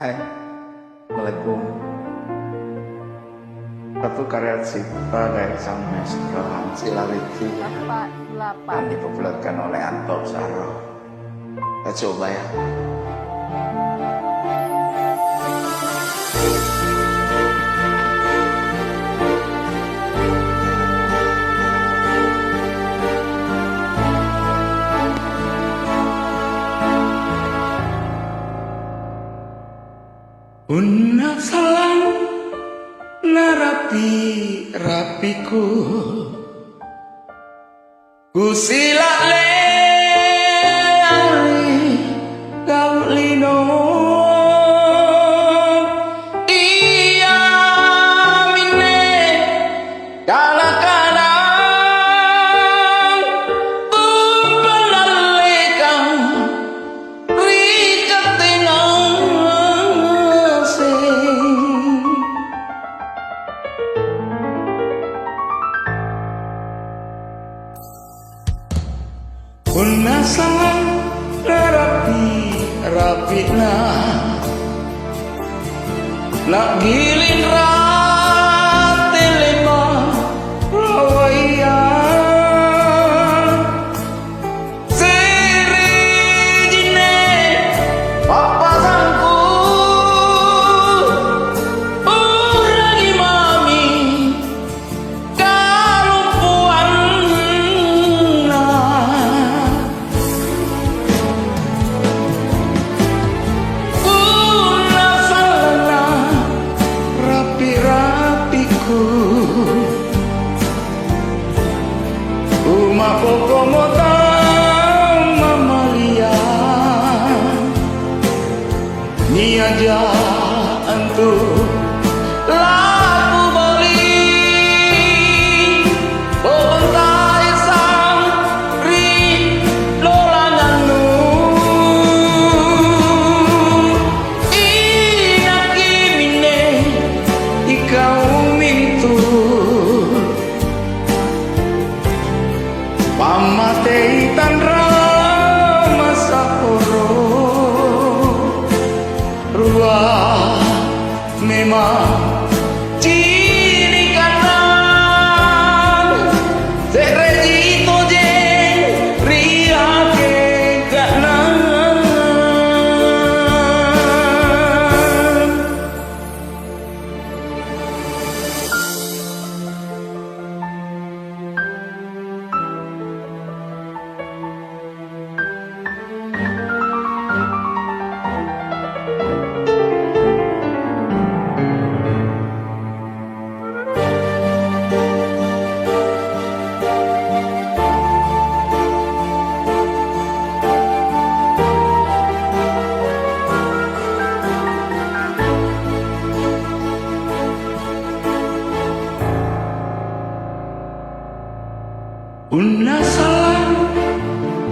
Hai, Lagu satu karya cipta dari sang maestro Anci Laricci yang dipopulerkan oleh Anto Saro. Kita coba ya. Una salam rapiku ku silale gaulino iya mine kadang-kadang ku penalekang Una salam rapi na nak gilin rate lema rawaya seri jine Pappasangku uragi mami kalumpuan Uma pokomota mamalia ni aja antu lagu boli bontai sang ri lolanganu inaki mine ikau mintu pamatei tanra masakoro ruah memang ciri kanan serejito jen riake kanan Una salam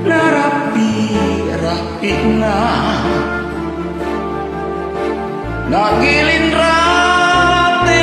rapi na gilin rate